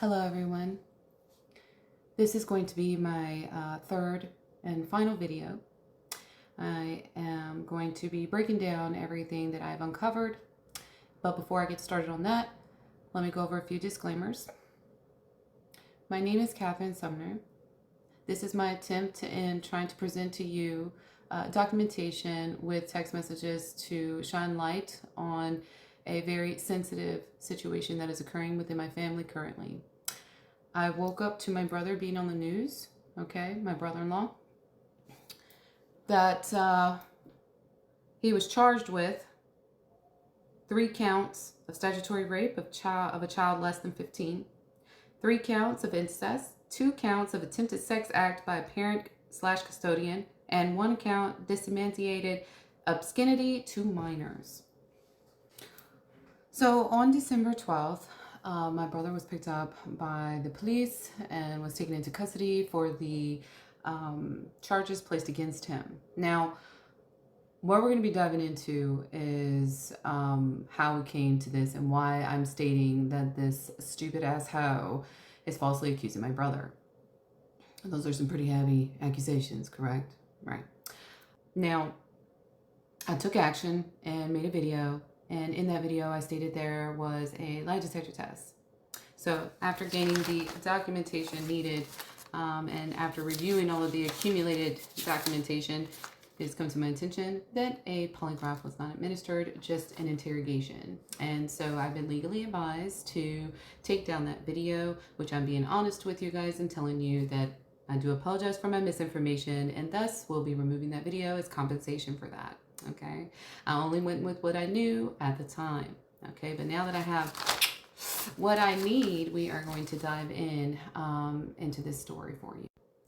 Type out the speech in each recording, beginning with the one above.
Hello everyone. This is going to be my third and final video. I am going to be breaking down everything that I've uncovered, but before I get started on that, let me go over a few disclaimers. My name is Catherine Sumner. This is my attempt in trying to present to you documentation with text messages to shine light on a very sensitive situation that is occurring within my family currently. I woke up to my brother being on the news, okay, my brother-in-law, that he was charged with 3 counts of statutory rape of a child less than 15, 3 counts of incest, 2 counts of attempted sex act by a parent/custodian, and 1 count disseminated obscenity to minors. So on December 12th, my brother was picked up by the police and was taken into custody for the charges placed against him. Now, what we're going to be diving into is how we came to this and why I'm stating that this stupid ass hoe is falsely accusing my brother. Those are some pretty heavy accusations, correct? Right. Now, I took action and made a video. And in that video, I stated there was a lie detector test. So after gaining the documentation needed and after reviewing all of the accumulated documentation, it has come to my attention that a polygraph was not administered, just an interrogation. And so I've been legally advised to take down that video, which I'm being honest with you guys and telling you that I do apologize for my misinformation and thus will be removing that video as compensation for that. Okay, I only went with what I knew at the time. Okay, but now that I have what I need, we are going to dive in into this story for you.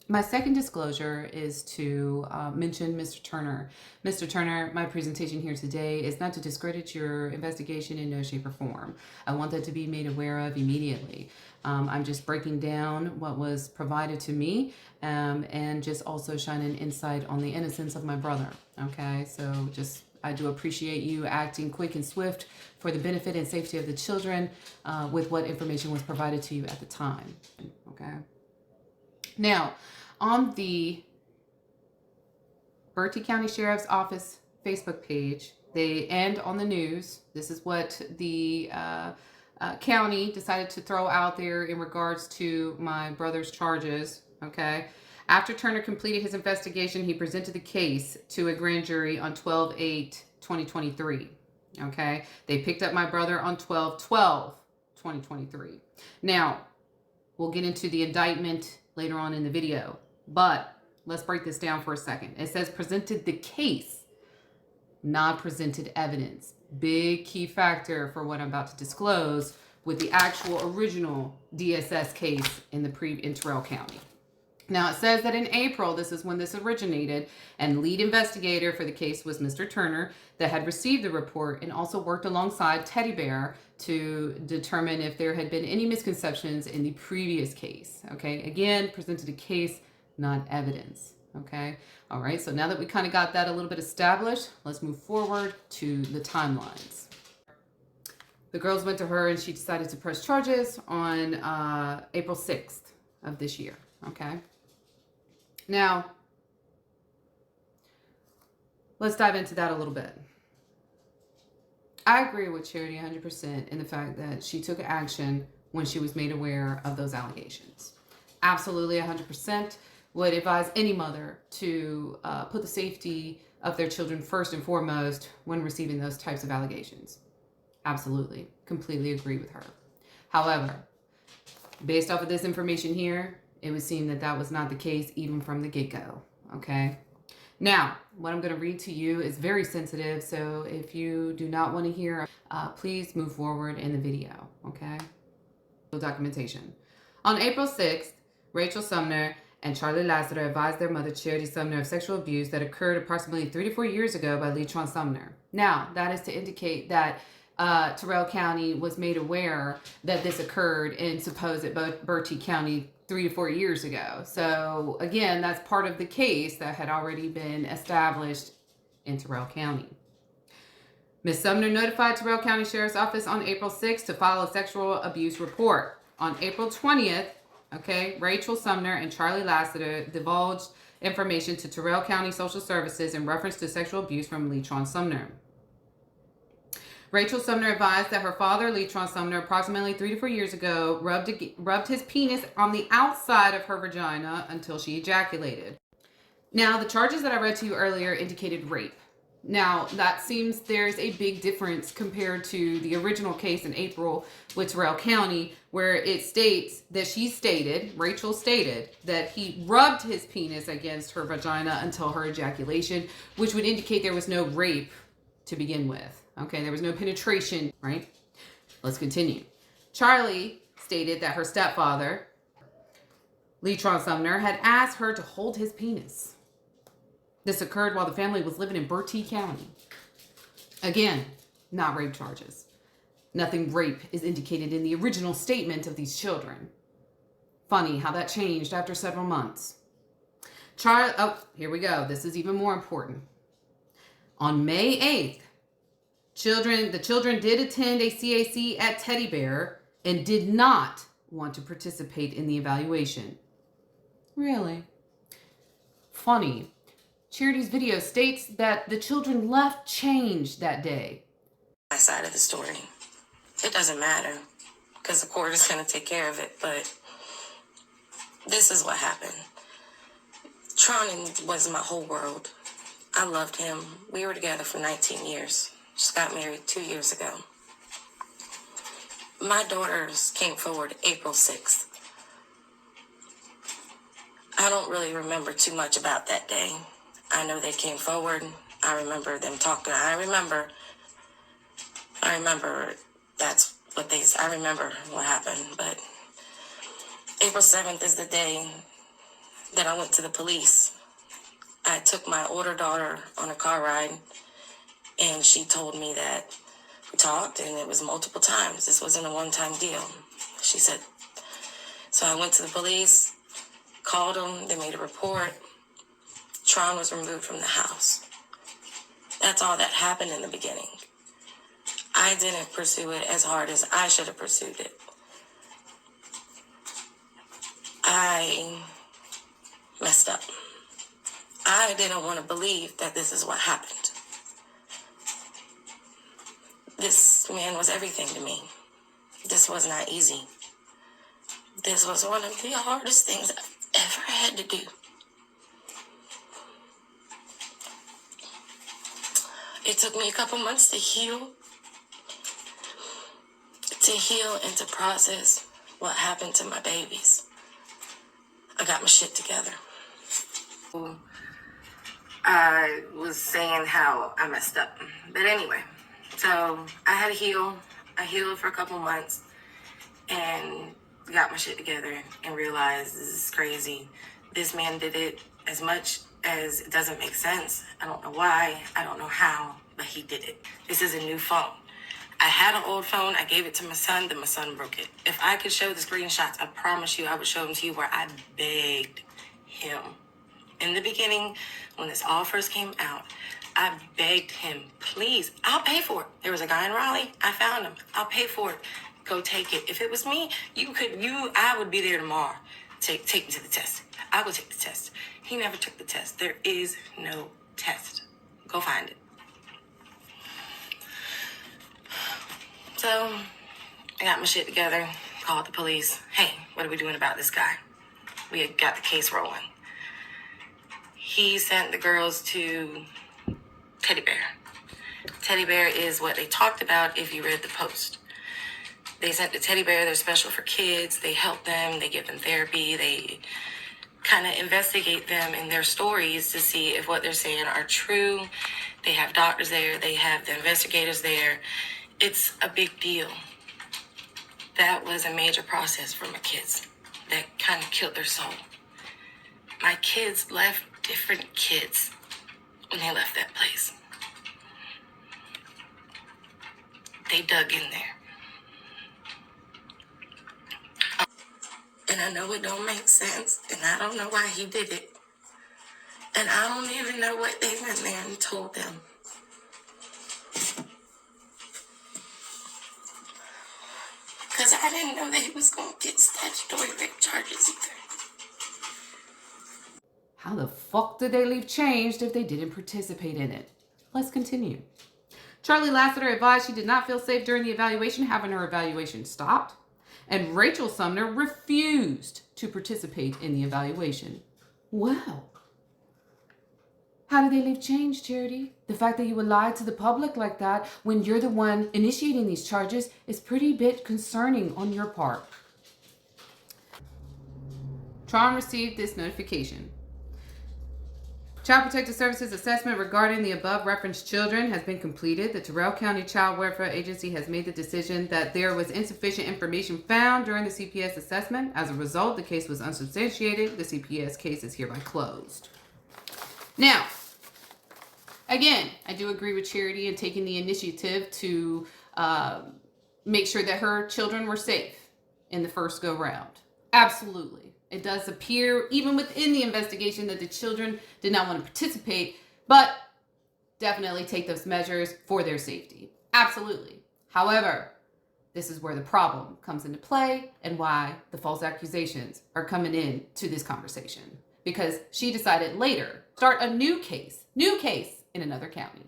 My second disclosure is to mention Mr. Turner. Mr. Turner, my presentation here today is not to discredit your investigation in no shape or form. I want that to be made aware of immediately. I'm just breaking down what was provided to me and just also shining insight on the innocence of my brother. Okay, so I do appreciate you acting quick and swift for the benefit and safety of the children with what information was provided to you at the time. Okay. Now, on the Bertie County Sheriff's Office Facebook page, and on the news, this is what the county decided to throw out there in regards to my brother's charges, okay? After Turner completed his investigation, he presented the case to a grand jury on 12/8/2023, okay? They picked up my brother on 12/12/2023. Now, we'll get into the indictment later on in the video, but let's break this down for a second. It says presented the case, not presented evidence. Big key factor for what I'm about to disclose with the actual original DSS case in Terrell County. Now it says that in April, this is when this originated, and lead investigator for the case was Mr. Turner that had received the report and also worked alongside Teddy Bear to determine if there had been any misconceptions in the previous case. Okay, again, presented a case, not evidence. Okay, all right, so now that we kind of got that a little bit established, let's move forward to the timelines. The girls went to her and she decided to press charges on April 6th of this year. Okay. Now, let's dive into that a little bit. I agree with Charity 100% in the fact that she took action when she was made aware of those allegations. Absolutely 100% would advise any mother to put the safety of their children first and foremost when receiving those types of allegations. Absolutely. Completely agree with her. However, based off of this information here, it would seem that that was not the case even from the get-go, okay? Now, what I'm going to read to you is very sensitive, so if you do not want to hear, please move forward in the video, okay? Documentation. On April 6th, Rachel Sumner and Charlie Lassiter advised their mother, Charity Sumner, of sexual abuse that occurred approximately 3 to 4 years ago by Leitron Sumner. Now, that is to indicate that Terrell County was made aware that this occurred in supposed Bertie County 3 to 4 years ago. So again, that's part of the case that had already been established in Terrell County. Ms. Sumner notified Terrell County Sheriff's Office on April 6th to file a sexual abuse report. On April 20th, okay, Rachel Sumner and Charlie Lassiter divulged information to Terrell County Social Services in reference to sexual abuse from Leitron Sumner. Rachel Sumner advised that her father, Leitron Sumner, approximately 3 to 4 years ago, rubbed his penis on the outside of her vagina until she ejaculated. Now, the charges that I read to you earlier indicated rape. Now, that seems there's a big difference compared to the original case in April with Terrell County, where it states that Rachel stated, that he rubbed his penis against her vagina until her ejaculation, which would indicate there was no rape to begin with. Okay, there was no penetration, right? Let's continue. Charlie stated that her stepfather, Leitron Sumner, had asked her to hold his penis. This occurred while the family was living in Bertie County. Again, not rape charges. Nothing rape is indicated in the original statement of these children. Funny how that changed after several months. Here we go. This is even more important. On May 8th, the children did attend a CAC at Teddy Bear and did not want to participate in the evaluation. Really? Funny. Charity's video states that the children left changed that day. My side of the story. It doesn't matter because the court is going to take care of it, but this is what happened. Tron was my whole world. I loved him. We were together for 19 years. Just got married 2 years ago. My daughters came forward April 6th. I don't really remember too much about that day. I know they came forward. I remember them talking. I remember that's what I remember what happened. But April 7th is the day that I went to the police. I took my older daughter on a car ride, and she told me that we talked, and it was multiple times. This wasn't a one-time deal, she said. So I went to the police, called them, they made a report. Tron was removed from the house. That's all that happened in the beginning. I didn't pursue it as hard as I should have pursued it. I messed up. I didn't want to believe that this is what happened. This man was everything to me. This was not easy. This was one of the hardest things I've ever had to do. It took me a couple months to heal and to process what happened to my babies. I got my shit together. I was saying how I messed up. But anyway, so I had to heal. I healed for a couple months and got my shit together and realized this is crazy. This man did it as much as it doesn't make sense. I don't know why. I don't know how, but he did it. This is a new phone. I had an old phone. I gave it to my son. Then my son broke it. If I could show the screenshots, I promise you I would show them to you where I begged him. In the beginning, when this all first came out, I begged him, please, I'll pay for it. There was a guy in Raleigh. I found him. I'll pay for it. Go take it. If it was me, I would be there tomorrow. Take me to the test. I would take the test. He never took the test. There is no test. Go find it. So I got my shit together, called the police. Hey, what are we doing about this guy? We had got the case rolling. He sent the girls to Teddy Bear. Teddy Bear is what they talked about if you read the post. They sent to Teddy Bear, they're special for kids. They help them, they give them therapy, they kind of investigate them and their stories to see if what they're saying are true. They have doctors there, they have the investigators there. It's a big deal. That was a major process for my kids that kind of killed their soul. My kids left different kids when they left that place. They dug in there. And I know it don't make sense, and I don't know why he did it. And I don't even know what they went there and told them. Because I didn't know that he was going to get statutory rape charges either. How the fuck did they leave changed if they didn't participate in it? Let's continue. Charlie Lassiter advised she did not feel safe during the evaluation, having her evaluation stopped. And Rachel Sumner refused to participate in the evaluation. Well, how did they leave change, Charity? The fact that you would lie to the public like that when you're the one initiating these charges is pretty bit concerning on your part. Tron received this notification. Child Protective Services assessment regarding the above referenced children has been completed. The Terrell County Child Welfare Agency has made the decision that there was insufficient information found during the CPS assessment. As a result, the case was unsubstantiated. The CPS case is hereby closed. Now, again, I do agree with Charity in taking the initiative to make sure that her children were safe in the first go round. Absolutely. It does appear, even within the investigation, that the children did not want to participate, but definitely take those measures for their safety. Absolutely. However, this is where the problem comes into play and why the false accusations are coming in to this conversation. Because she decided later, start a new case in another county.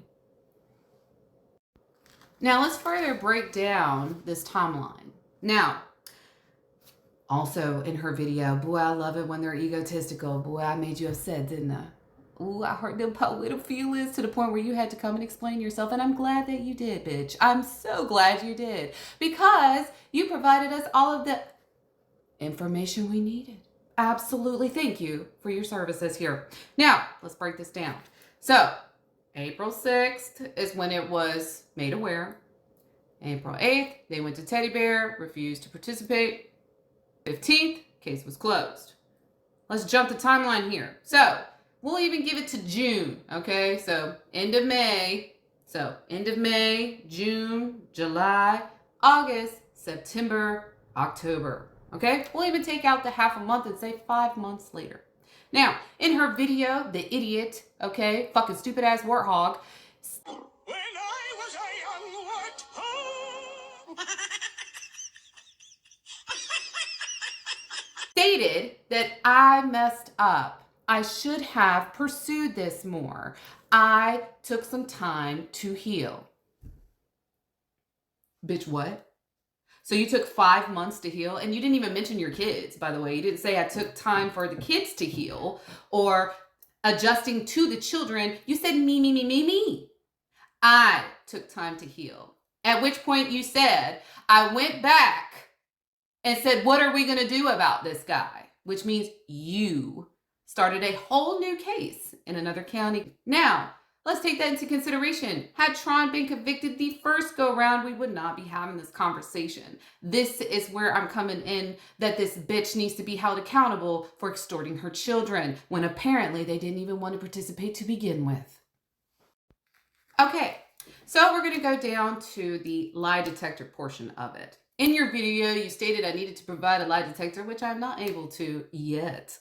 Now let's further break down this timeline. Now, also in her video, boy, I love it when they're egotistical. Boy, I made you upset, didn't I? Ooh, I hurt them little feelings to the point where you had to come and explain yourself. And I'm glad that you did, bitch. I'm so glad you did. Because you provided us all of the information we needed. Absolutely. Thank you for your services here. Now, let's break this down. So, April 6th is when it was made aware. April 8th, they went to Teddy Bear, refused to participate. 15th, case was closed. Let's jump the timeline here. So, we'll even give it to June, okay? So, end of May. So, end of May, June, July, August, September, October, okay? We'll even take out the half a month and say 5 months later. Now, in her video, the idiot, okay, fucking stupid ass warthog. When I was a young warthog. Stated that I messed up. I should have pursued this more. I took some time to heal. Bitch, what? So you took 5 months to heal, and you didn't even mention your kids, by the way. You didn't say I took time for the kids to heal or adjusting to the children. You said me. I took time to heal. At which point you said, I went back and said, what are we going to do about this guy? Which means you started a whole new case in another county. Now, let's take that into consideration. Had Tron been convicted the first go round, we would not be having this conversation. This is where I'm coming in, that this bitch needs to be held accountable for extorting her children when apparently they didn't even want to participate to begin with. Okay, so we're going to go down to the lie detector portion of it. In your video, you stated I needed to provide a lie detector, which I'm not able to yet.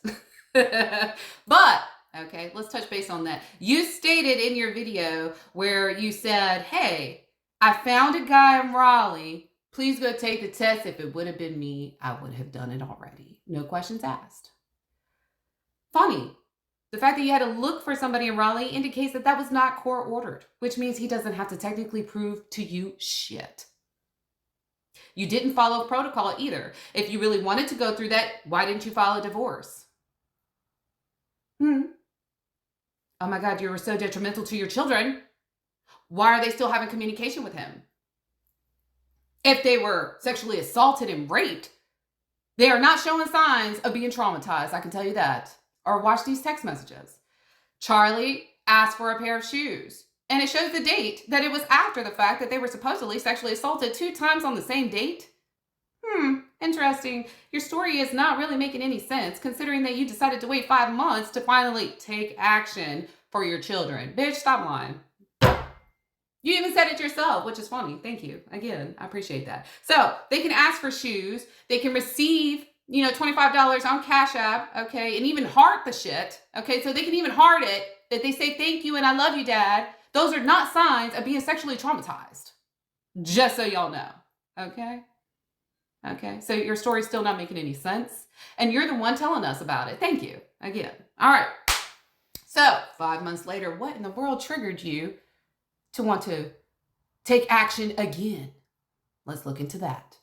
But, okay, let's touch base on that. You stated in your video where you said, hey, I found a guy in Raleigh. Please go take the test. If it would have been me, I would have done it already. No questions asked. Funny. The fact that you had to look for somebody in Raleigh indicates that that was not court ordered, which means he doesn't have to technically prove to you shit. You didn't follow protocol either. If you really wanted to go through that, why didn't you file a divorce? Oh my God, you were so detrimental to your children. Why are they still having communication with him? If they were sexually assaulted and raped, they are not showing signs of being traumatized, I can tell you that. Or watch these text messages. Charlie asked for a pair of shoes. And it shows the date that it was after the fact that they were supposedly sexually assaulted 2 times on the same date. Interesting. Your story is not really making any sense considering that you decided to wait 5 months to finally take action for your children. Bitch, stop lying. You even said it yourself, which is funny. Thank you. Again, I appreciate that. So they can ask for shoes. They can receive, $25 on Cash App, okay, and even heart the shit, okay? So they can even heart it that they say thank you and I love you, Dad. Those are not signs of being sexually traumatized. Just so y'all know, okay? Okay, so your story's still not making any sense, and you're the one telling us about it. Thank you again. All right. So 5 months later, what in the world triggered you to want to take action again? Let's look into that.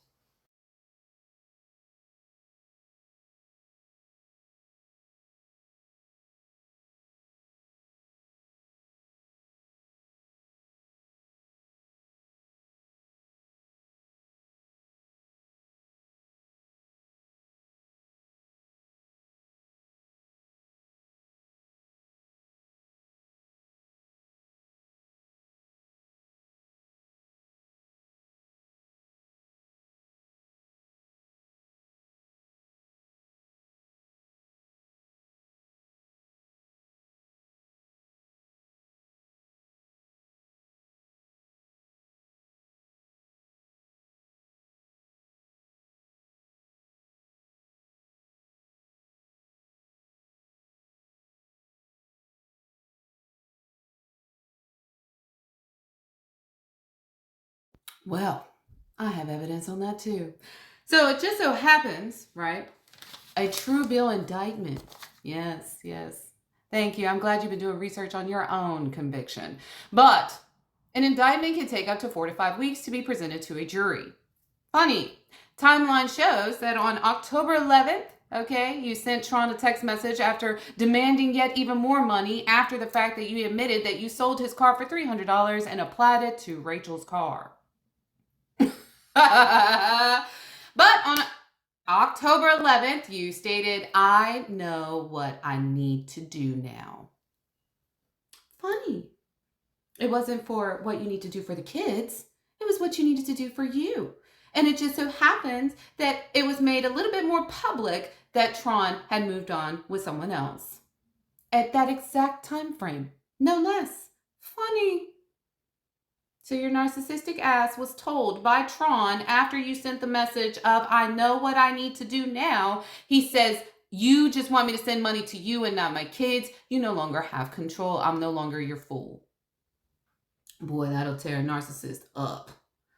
Well, I have evidence on that too. So it just so happens, right? A true bill indictment. Yes, yes. Thank you. I'm glad you've been doing research on your own conviction. But an indictment can take up to 4 to 5 weeks to be presented to a jury. Funny. Timeline shows that on October 11th, okay, you sent Tron a text message after demanding yet even more money after the fact that you admitted that you sold his car for $300 and applied it to Rachel's car. But on October 11th, you stated, I know what I need to do now. Funny. It wasn't for what you need to do for the kids. It was what you needed to do for you. And it just so happens that it was made a little bit more public that Tron had moved on with someone else. At that exact time frame. No less. Funny. So your narcissistic ass was told by Tron after you sent the message of, I know what I need to do now. He says, you just want me to send money to you and not my kids. You no longer have control. I'm no longer your fool. Boy, that'll tear a narcissist up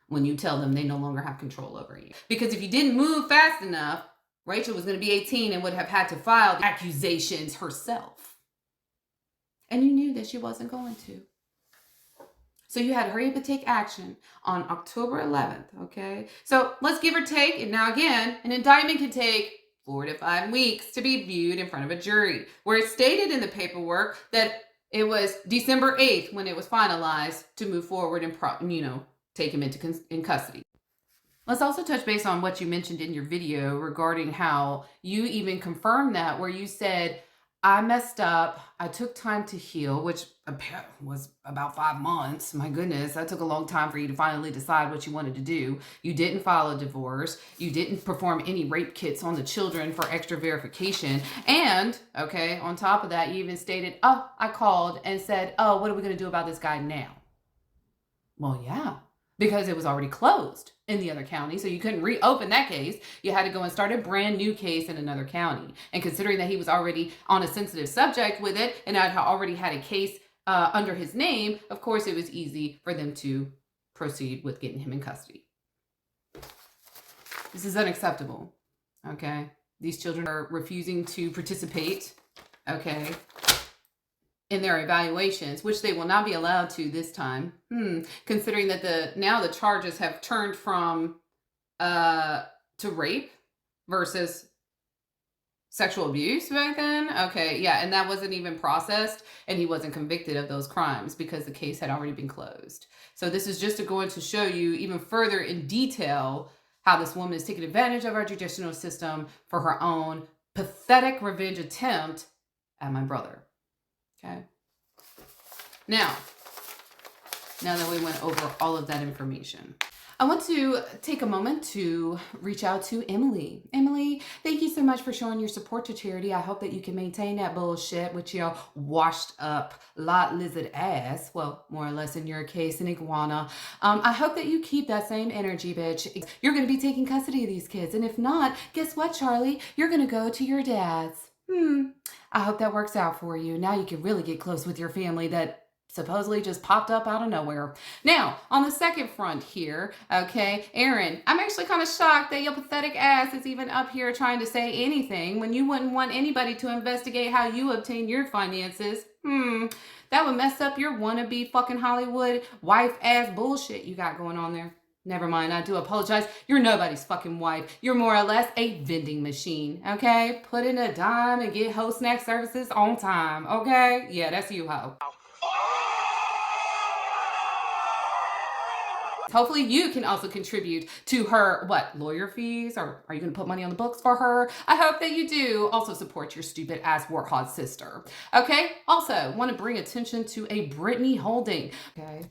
when you tell them they no longer have control over you. Because if you didn't move fast enough, Rachel was going to be 18 and would have had to file the accusations herself. And you knew that she wasn't going to. So you had to hurry up and take action on October 11th, okay? So let's give or take, and now again, an indictment can take 4 to 5 weeks to be viewed in front of a jury, where it's stated in the paperwork that it was December 8th when it was finalized to move forward and, take him in custody. Let's also touch base on what you mentioned in your video regarding how you even confirmed that, where you said, I messed up. I took time to heal, which was about 5 months. My goodness, that took a long time for you to finally decide what you wanted to do. You didn't file a divorce. You didn't perform any rape kits on the children for extra verification. And, okay, on top of that, you even stated, I called and said, what are we going to do about this guy now? Well, yeah, because it was already closed in the other county, so you couldn't reopen that case. You had to go and start a brand new case in another county. And considering that he was already on a sensitive subject with it, and I already had a case under his name, of course it was easy for them to proceed with getting him in custody. This is unacceptable, okay? These children are refusing to participate, okay, in their evaluations, which they will not be allowed to this time. Considering that now the charges have turned from to rape versus sexual abuse back then. Okay, yeah, and that wasn't even processed, and he wasn't convicted of those crimes because the case had already been closed. So this is just going to show you even further in detail how this woman is taking advantage of our judicial system for her own pathetic revenge attempt at my brother. Okay. Now that we went over all of that information, I want to take a moment to reach out to Emily. Emily, thank you so much for showing your support to charity. I hope that you can maintain that bullshit with your washed up lot lizard ass. Well, more or less in your case, an iguana. I hope that you keep that same energy, bitch. You're going to be taking custody of these kids. And if not, guess what, Charlie? You're going to go to your dad's. I hope that works out for you. Now you can really get close with your family that supposedly just popped up out of nowhere. Now, on the second front here, okay, Aaron, I'm actually kind of shocked that your pathetic ass is even up here trying to say anything when you wouldn't want anybody to investigate how you obtain your finances. That would mess up your wannabe fucking Hollywood wife ass bullshit you got going on there. Never mind, I do apologize. You're nobody's fucking wife. You're more or less a vending machine, okay? Put in a dime and get ho snack services on time, okay? Yeah, that's you, ho. Hopefully you can also contribute to her, lawyer fees? Or are you going to put money on the books for her? I hope that you do also support your stupid ass warthog sister. Okay? Also, want to bring attention to a Brittany Holding. Okay?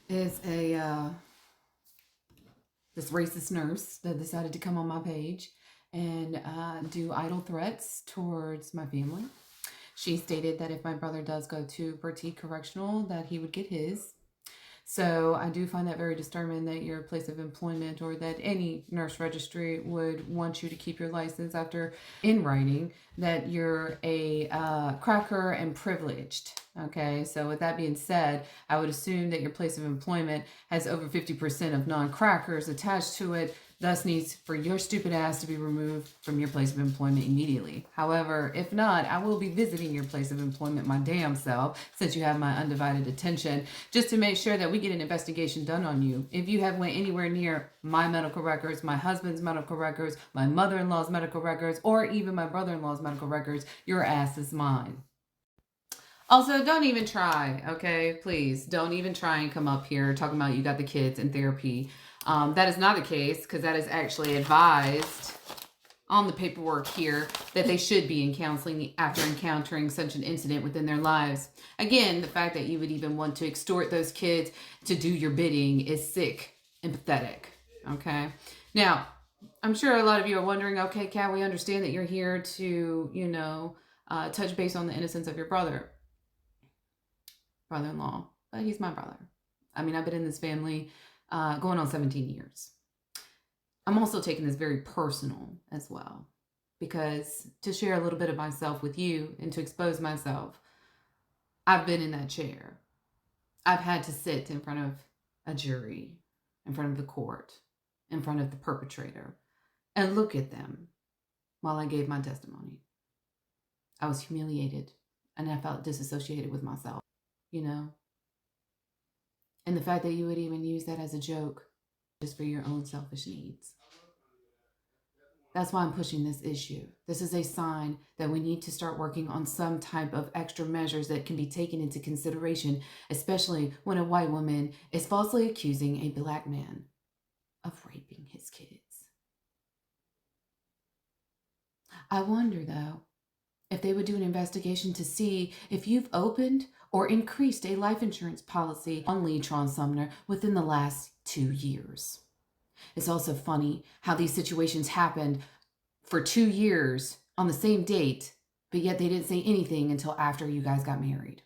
Is this racist nurse that decided to come on my page and do idle threats towards my family. She stated that if my brother does go to Bertie Correctional, that he would get his. So I do find that very disturbing that your place of employment or that any nurse registry would want you to keep your license after in writing that you're a cracker and privileged. Okay, so with that being said, I would assume that your place of employment has over 50% of non-crackers attached to it, thus needs for your stupid ass to be removed from your place of employment immediately. However, if not, I will be visiting your place of employment my damn self, since you have my undivided attention, just to make sure that we get an investigation done on you. If you have went anywhere near my medical records, my husband's medical records, my mother-in-law's medical records, or even my brother-in-law's medical records, your ass is mine. Also, don't even try, okay? Please, don't even try and come up here talking about you got the kids in therapy. That is not the case, because that is actually advised on the paperwork here that they should be in counseling after encountering such an incident within their lives. Again, the fact that you would even want to extort those kids to do your bidding is sick and pathetic, okay? Now, I'm sure a lot of you are wondering, okay, Kat, we understand that you're here to, touch base on the innocence of your brother-in-law, but he's my brother. I mean, I've been in this family going on 17 years. I'm also taking this very personal as well, because to share a little bit of myself with you and to expose myself, I've been in that chair. I've had to sit in front of a jury, in front of the court, in front of the perpetrator, and look at them while I gave my testimony. I was humiliated and I felt disassociated with myself, And the fact that you would even use that as a joke just for your own selfish needs. That's why I'm pushing this issue. This is a sign that we need to start working on some type of extra measures that can be taken into consideration, especially when a white woman is falsely accusing a black man of raping his kids. I wonder, though, if they would do an investigation to see if you've opened or increased a life insurance policy on Leitron Sumner within the last 2 years. It's also funny how these situations happened for 2 years on the same date, but yet they didn't say anything until after you guys got married.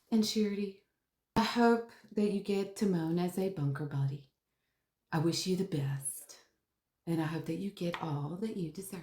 And Charity, I hope that you get Timon as a bunker buddy. I wish you the best, and I hope that you get all that you deserve.